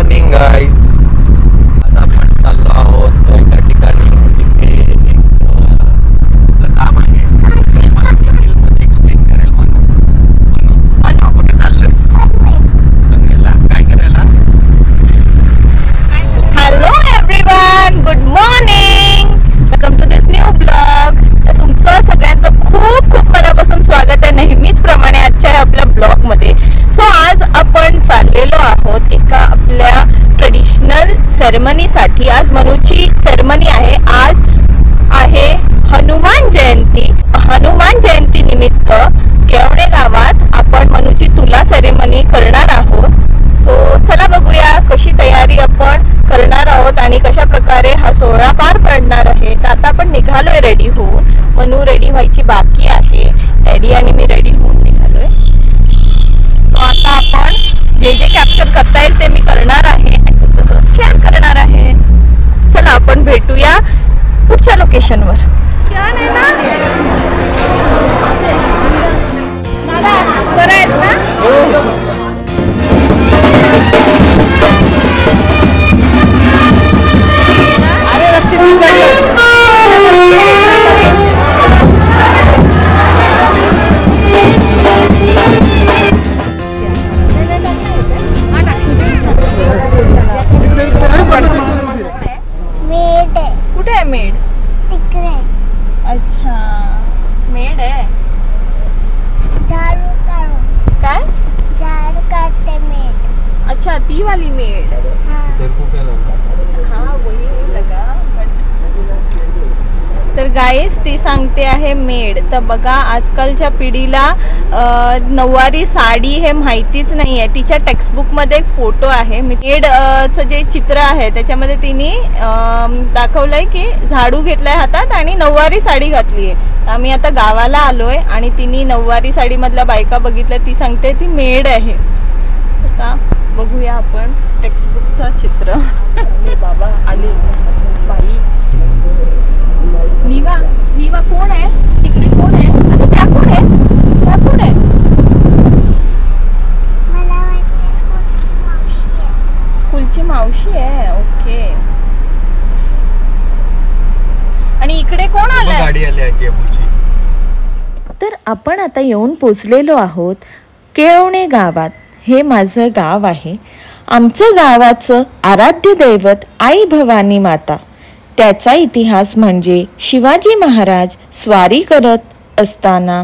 Morning guys. आज आपण चाललो आहोत एका ठिकाणी जिथे एक काम आहे. मला डिटेलमध्ये एक्सप्लेन करेल म्हणून आपण चाललोय बघायला काय करायला. Hello everyone, good morning, welcome to this new blog. तुमचं सगळ्यांचं खूप खूप मनापासून स्वागत आहे नेहमीच प्रमाणे आजच्या आपल्या ब्लॉग मध्ये. सो आज आपण चाललेलो आहोत एका आपल्या ट्रेडिशनल सेरेमनीसाठी. आज मनूची सेरेमनी आहे. आज आहे हनुमान जयंती. हनुमान जयंती निमित्त केवणे गावात आपण मनूची तुला सेरेमनी करणार आहोत. सो चला बघूया कशी तयारी आपण करणार आहोत आणि कशा प्रकारे हा सोहळा पार पडणार आहे. तर आता आपण निघालोय रेडी होऊन. मनू रेडी व्हायची बाकी आहे. डॅडी आणि मी रेडी होऊन निघालोय. सो आता आपण जे जे कॅप्चर करता येईल ते मी करणार आहे आणि तुमच्यासोबत शेअर करणार आहे. चला आपण भेटूया पुढच्या लोकेशनवर. छान आहे ना? बरं आहेत ना? अरे रस्ते कुठे आहे मेड? तिकडे. अच्छा, मेड आहे. झाडू काढू. काय? झाडू काढते मेड. अच्छा, ती वाली मेड. हाँ वही लगा. तर गाईस ती सांगते आहे मेड. तर बघा आजकालच्या पिढीला नऊवारी साडी हे माहितीच नाही आहे. तिच्या टेक्स्टबुक मध्ये एक फोटो आहे. मेडचं जे चित्र आहे त्याच्यामध्ये तिने दाखवलंय की झाडू घेतलाय हातात आणि नऊवारी साडी घातली आहे. आम्ही आता गावाला आलोय आणि तिने नऊवारी साडी मधल्या बायका बघितल्या. ती सांगते ती मेड आहे. आता बघूया आपण टेक्स्टबुकचं चित्र. बाबा आले बाई. निवा निवा कोण आहे तिकडे? कोण आहे? अच्छा त्या कोण आहे? त्या कोण आहे? मला वाटते स्कूलची मावशी आहे. स्कूलची मावशी आहे. ओके. आणि इकडे कोण आलंय? गाडी आली आहे जेबूची. तर आपण आता येऊन पोचलेलो आहोत केळवणे गावात. हे माझं गाव आहे. आमचं गावाचं आराध्य दैवत आई भवानी माता. त्याचा इतिहास म्हणजे शिवाजी महाराज स्वारी करत असताना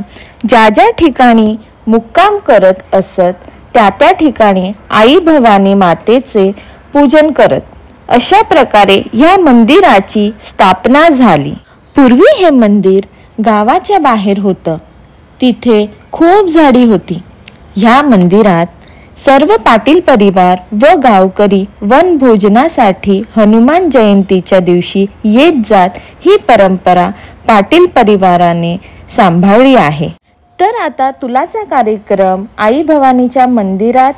ज्या ज्या ठिकाणी मुक्काम करत असत त्या ठिकाणी आई भवानी मातेचे पूजन करत. अशा प्रकारे या मंदिराची स्थापना झाली. पूर्वी हे मंदिर गावाच्या बाहेर होतं. तिथे खूप झाडी होती. ह्या मंदिरात सर्व पाटील परिवार व गावकरी वनभोजनासाठी हनुमान जयंतीच्या दिवशी येत जात. ही परंपरा पाटील परिवाराने सांभाळली आहे. तर आता तुलाचा कार्यक्रम आई भवानीच्या मंदिरात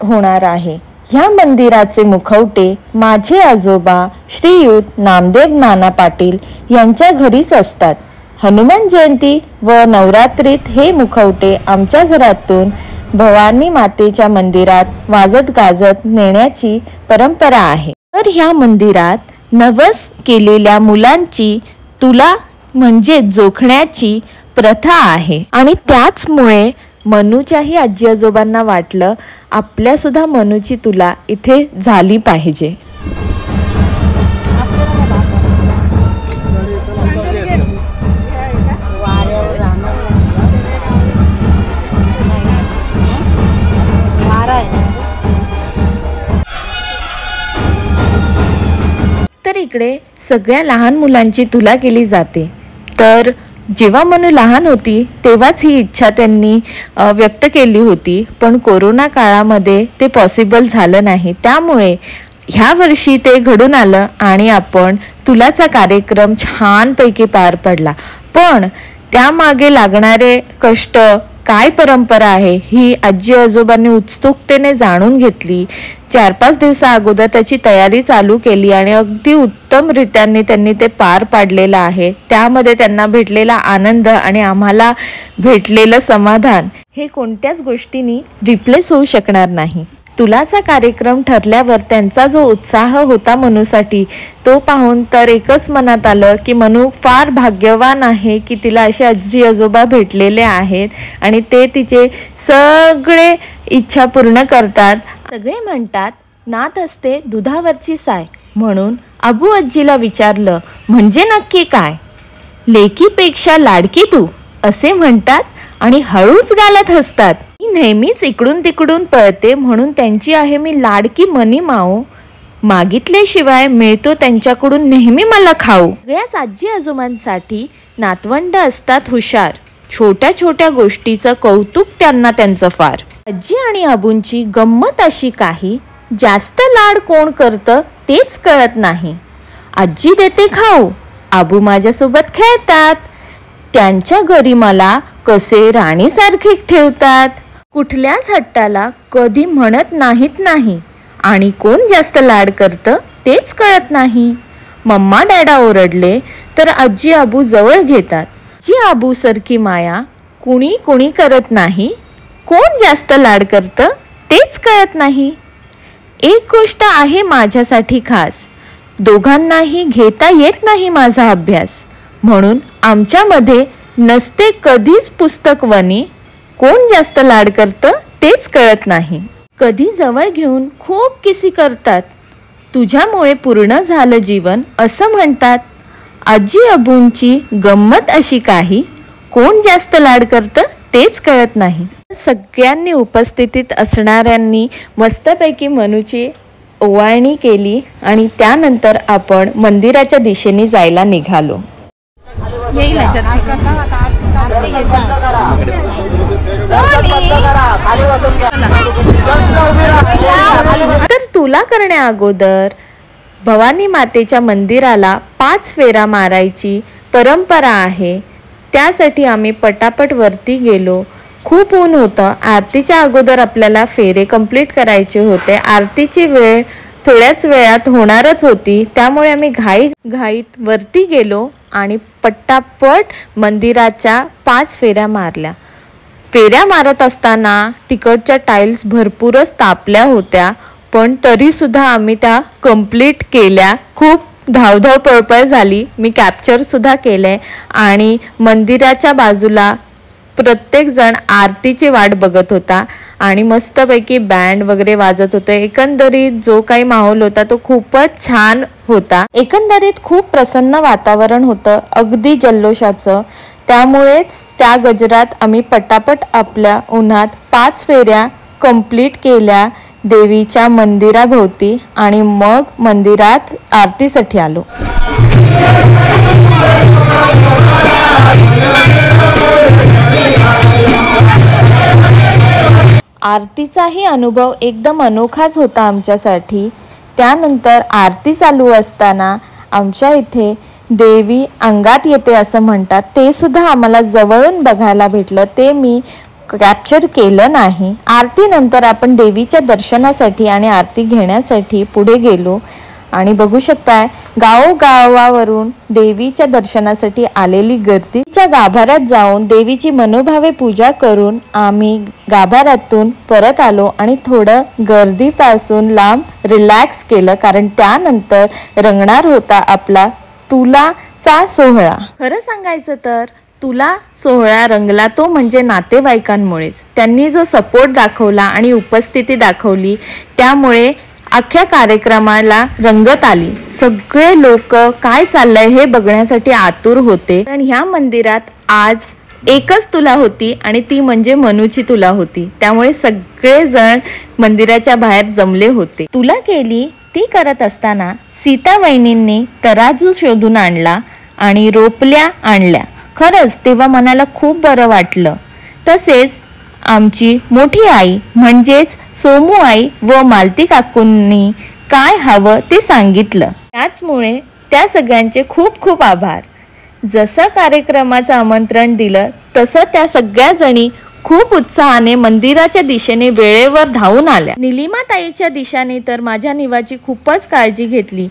होणार आहे. ह्या मंदिराचे मुखवटे माझे आजोबा श्रीयुत नामदेव नाना पाटील यांच्या घरीच असतात. हनुमान जयंती व नवरात्रीत हे मुखवटे आमच्या घरातून भवानी मातेच्या मंदिरात वाजत गाजत नेण्याची परंपरा आहे. तर ह्या मंदिरात नवस केलेल्या मुलांची तुला म्हणजे जोखण्याची प्रथा आहे. आणि त्याचमुळे मनूच्याही आजी आजोबांना वाटलं आपल्या सुद्धा मनूची तुला इथे झाली पाहिजे. तर इकडे सगळ्या लहान मुलांची तुला केली जाते. तर जेव्हा मनू लहान होती तेव्हाच ही इच्छा त्यांनी व्यक्त केली होती. पण कोरोना काळामध्ये ते पॉसिबल झालं नाही. त्यामुळे ह्या वर्षी ते घडून आलं आणि आपण तुलाचा कार्यक्रम छानपैकी पार पडला. पण त्यामागे लागणारे कष्ट काय परंपरा आहे ही आजी आजोबांनी उत्सुकतेने जाणून घेतली. 4-5 दिवसा अगोदर त्याची तयारी चालू केली आणि अगदी उत्तम रीत्याने त्यांनी ते पार पाडलेलं आहे. त्यामध्ये त्यांना भेटलेला आनंद आणि आम्हाला भेटलेलं समाधान हे कोणत्याच गोष्टींनी रिप्लेस होऊ शकणार नाही. तुलाचा कार्यक्रम ठरल्यावर त्यांचा जो उत्साह होता मनूसाठी तो पाहून तर एकच मनात आलं की मनू फार भाग्यवान आहे की तिला असे आजी आजोबा भेटलेले आहेत आणि ते तिचे सगळे इच्छा पूर्ण करतात. सगळे म्हणतात नात असते दुधावरची साय, म्हणून अबू आजीला विचारलं म्हणजे नक्की काय. लेकीपेक्षा लाडकी तू असे म्हणतात आणि हळूच गालात हसतात. मी नेहमीच इकडून तिकडून पळते म्हणून त्यांची आहे मी लाडकी मनी माऊ. मागितल्याशिवाय मिळतो त्यांच्याकडून नेहमी मला खाऊ. सगळ्याच आजी आजोबांसाठी नातवंड असतात हुशार. छोट्या छोट्या गोष्टीचं कौतुक त्यांना त्यांचं फार. आजी आणि अबूंची गंमत अशी काही, जास्त लाड कोण करतं तेच कळत नाही. आजी देते खाऊ, आबू माझ्यासोबत खेळतात. त्यांच्या घरी मला कसे राणीसारखे ठेवतात. कुठल्याच हट्टाला कधी म्हणत नाहीत नाही आणि कोण जास्त लाड करतं तेच कळत नाही. मम्मा डॅडा ओरडले तर आजी आबू जवळ घेतात. जी आबू सारखी माया कुणी कुणी करत नाही. कोण जास्त लाड करतं तेच कळत नाही. एक गोष्ट आहे माझ्यासाठी खास, दोघांनाही घेता येत नाही माझा अभ्यास. म्हणून आमच्यामध्ये नसते कधीच पुस्तकवणी. कोण जास्त लाड करतं तेच कळत नाही. कधी जवळ घेऊन खूप किसी करतात. तुझ्यामुळे पूर्ण झालं जीवन असं म्हणतात. आजी अबूंची गंमत अशी काही, कोण जास्त लाड करतं तेच कळत नाही. सगळ्यांनी उपस्थितीत असणाऱ्यांनी मस्तपैकी मनूची ओवाळणी केली आणि त्यानंतर आपण मंदिराच्या दिशेने जायला निघालो. तर तुला करण्या अगोदर भवानी मातेच्या मंदिराला 5 फेरा मारायची परंपरा आहे. त्यासाठी आम्ही पटापट वरती गेलो. खूप ऊन होतं. आरतीच्या अगोदर आपल्याला फेरे कंप्लीट करायचे होते. आरतीची वेळ थोड्याच वेळात होणारच होती, त्यामुळे आम्ही घाईत वरती गेलो आणि पटापट मंदिराच्या 5 फेऱ्या मारल्या. फेऱ्या मारत असताना तिकडच्या टाईल्स भरपूरच तापल्या होत्या, पण तरीसुद्धा आम्ही त्या कंप्लीट केल्या. खूप धावधाव पळपळ झाली. मी कॅप्चरसुद्धा केले आणि मंदिराच्या बाजूला प्रत्येक जण आरतीची वाट बघत होता आणि मस्तपैकी बँड वगैरे वाजत होते. एकंदरीत जो काही माहोल होता तो खूपच छान होता. एकंदरीत खूप प्रसन्न वातावरण होतं, अगदी जल्लोषाचं. त्यामुळेच त्या गजरात आम्ही पटापट आपल्या उन्हात 5 फेऱ्या कंप्लीट केल्या देवीच्या मंदिराभोवती आणि मग मंदिरात आरतीसाठी आलो. आरतीचाही अनुभव एकदम अनोखाच होता आमच्यासाठी. त्यानंतर आरती चालू असताना आमच्या इथे देवी अंगात येते असं म्हणतात, ते सुद्धा आम्हाला जवळून बघायला भेटलं. ते मी कॅप्चर केलं नाही. आरतीनंतर आपण देवीच्या दर्शनासाठी आणि आरती घेण्यासाठी पुढे गेलो आणि बघू शकताय गावोगावावरून देवीच्या दर्शनासाठी आलेली गर्दी. त्या गाभाऱ्यात जाऊन देवीची मनोभावे पूजा करून आम्ही गाभाऱ्यातून परत आलो आणि थोडं गर्दीपासून लांब रिलॅक्स केलं, कारण त्यानंतर रंगणार होता आपला तुलाचा सोहळा. खरं सांगायचं तर तुला सोहळा रंगला तो म्हणजे नातेवाईकांमुळेच. त्यांनी जो सपोर्ट दाखवला आणि उपस्थिती दाखवली त्यामुळे अख्ख्या कार्यक्रमाला रंगत आली. सगळे लोक काय चाललंय हे बघण्यासाठी आतुर होते. कारण ह्या मंदिरात आज एकच तुला होती आणि ती म्हणजे मनूची तुला होती. त्यामुळे सगळेजण मंदिराच्या बाहेर जमले होते. तुला केली ती करत असताना सीता वहिनींनी तराजू शोधून आणला आणि रोपल्या आणल्या. खरंच तेव्हा मनाला खूप बरं वाटलं. तसेच आमची मोठी आई म्हणजेच सोमू आई व मालती काकूंनी काय हवं ते सांगितलं. त्याचमुळे त्या सगळ्यांचे खूप खूप आभार. जसं कार्यक्रमाचं आमंत्रण दिलं तसं त्या सगळ्या जणी खूप उत्साहाने मंदिराच्या दिशेने वेळेवर धावून आल्या. निलिमा ताईच्या दिशेने तर माझ्या निवाची खूपच काळजी घेतली.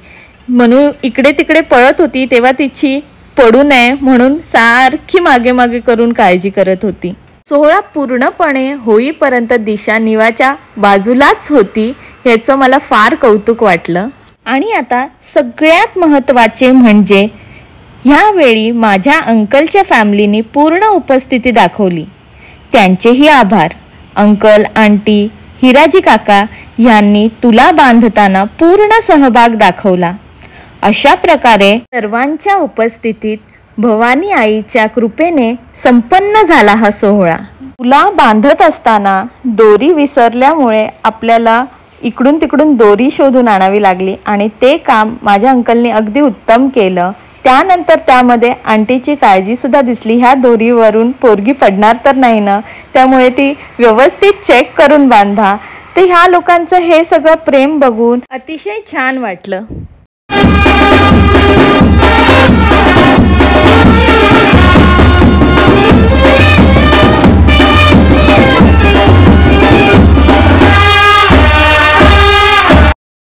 म्हणून इकडे तिकडे पळत होती तेव्हा तिची पडू नये म्हणून सारखी मागे मागे करून काळजी करत होती. सोहळा पूर्णपणे होईपर्यंत दिशा निवाच्या बाजूलाच होती, ह्याचं मला फार कौतुक वाटलं. आणि आता सगळ्यात महत्त्वाचे म्हणजे ह्यावेळी माझ्या अंकलच्या फॅमिलीने पूर्ण उपस्थिती दाखवली. त्यांचेही आभार. अंकल, आंटी, हिराजी काका यांनी तुला बांधताना पूर्ण सहभाग दाखवला. अशा प्रकारे सर्वांच्या उपस्थितीत भवानी आईच्या कृपेने संपन्न झाला हा सोहळा. तुला बांधत असताना दोरी विसरल्यामुळे आपल्याला इकडून तिकडून दोरी शोधून आणावी लागली आणि ते काम माझ्या अंकलने अगदी उत्तम केलं. त्यानंतर त्यामध्ये आंटीची काळजी सुद्धा दिसली. ह्या दोरीवरून पोरगी पडणार तर नाही ना, त्यामुळे ती व्यवस्थित चेक करून बांधा. तर ह्या लोकांचं हे सगळं प्रेम बघून अतिशय छान वाटलं.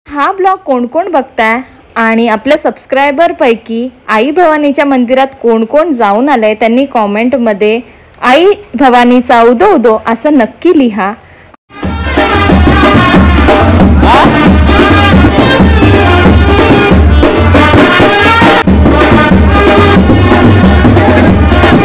हा ब्लॉग कोण कोण बघताय आणि आपल्या सबस्क्रायबरपैकी आई भवानीच्या मंदिरात कोण कोण जाऊन आलंय त्यांनी कॉमेंटमध्ये आई भवानीचा उदो उदो असं नक्की लिहा.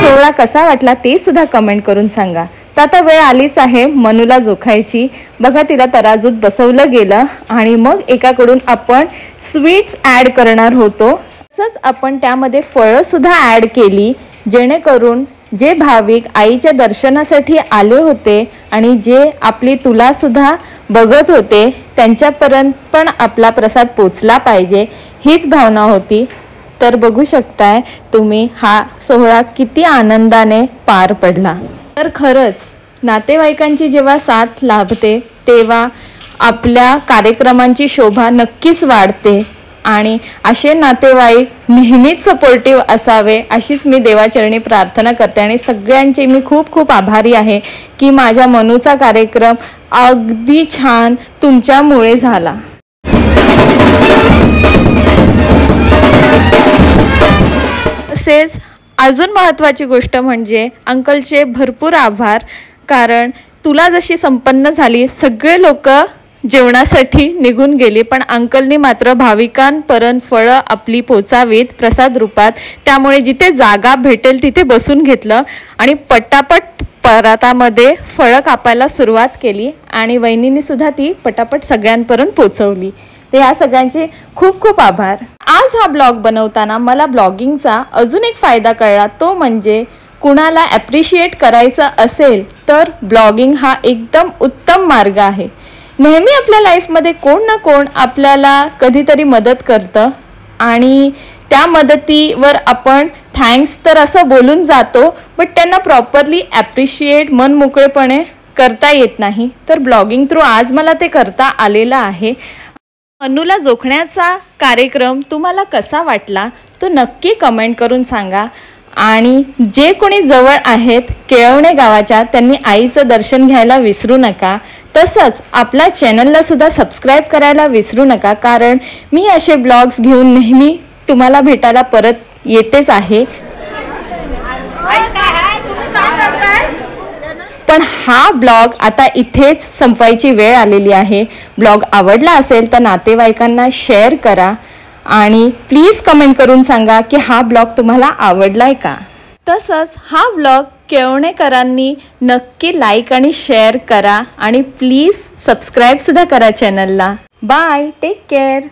सोहळा कसा वाटला ते सुद्धा कमेंट करून सांगा. तर आता वेळ आलीच आहे मनूला जोखायची. बघा, तिला तराजूत बसवलं गेलं आणि मग एकाकडून आपण स्वीट्स ॲड करणार होतो. तसंच आपण त्यामध्ये फळं सुद्धा ॲड केली, जेणेकरून जे भाविक आईच्या दर्शनासाठी आले होते आणि जे आपली तुला सुद्धा बघत होते त्यांच्यापर्यंत पण आपला प्रसाद पोचला पाहिजे, हीच भावना होती. तर बघू शकताय तुम्ही हा सोहळा किती आनंदाने पार पडला. तर खरंच नातेवाईकांची जेव्हा साथ लाभते तेव्हा आपल्या कार्यक्रमांची शोभा नक्कीच वाढते आणि असे नातेवाईक नेहमीच सपोर्टिव्ह असावे अशीच मी देवाचरणी प्रार्थना करते. आणि सगळ्यांचे मी खूप खूप आभारी आहे की माझ्या मनूचा कार्यक्रम अगदी छान तुमच्यामुळे झाला. तसेच अजून महत्त्वाची गोष्ट म्हणजे अंकलचे भरपूर आभार, कारण तुला जशी संपन्न झाली सगळे लोक जेवणासाठी निघून गेली, पण अंकलनी मात्र भाविकांपर्यंत फळं आपली पोचावीत प्रसाद रूपात. त्यामुळे जिथे जागा भेटेल तिथे बसून घेतलं आणि पटापट परातामध्ये फळं कापायला सुरुवात केली आणि वहिनीने सुद्धा ती पटापट सगळ्यांपर्यंत पोचवली. तर ह्या सगळ्यांचे खूप खूप आभार. आज हा ब्लॉग बनवताना मला ब्लॉगिंगचा अजून एक फायदा कळला, तो म्हणजे कुणाला ॲप्रिशिएट करायचं असेल तर ब्लॉगिंग हा एकदम उत्तम मार्ग आहे. नेहमी आपल्या लाईफमध्ये कोण ना कोण आपल्याला कधीतरी मदत करतं आणि त्या मदतीवर आपण थँक्स तर असं बोलून जातो, बट त्यांना प्रॉपरली ॲप्रिशिएट मन मोकळेपणे करता येत नाही. तर ब्लॉगिंग थ्रू आज मला ते करता आलेलं आहे. मनूला जोखण्याचा कार्यक्रम तुम्हाला कसा वाटला तो नक्की कमेंट करून सांगा. आणि जे कोणी जवळ आहेत केळवणे गावाच्या त्यांनी आईचं दर्शन घ्यायला विसरू नका. तसंच आपल्या चॅनलला सुद्धा सबस्क्राईब करायला विसरू नका, कारण मी असे ब्लॉग्स घेऊन नेहमी तुम्हाला भेटायला परत येतेच आहे. पण हा ब्लॉग आता इथेच संपवायची वेळ आलेली आहे. ब्लॉग आवडला असेल तर नातेवाईकांना शेअर करा आणि प्लीज कमेंट करून सांगा की हा ब्लॉग तुम्हाला आवडलाय का. तसंच हा ब्लॉग केळवणेकरांनी नक्की लाईक आणि शेअर करा आणि प्लीज सबस्क्राईब सुद्धा करा चॅनलला. Bye, take care.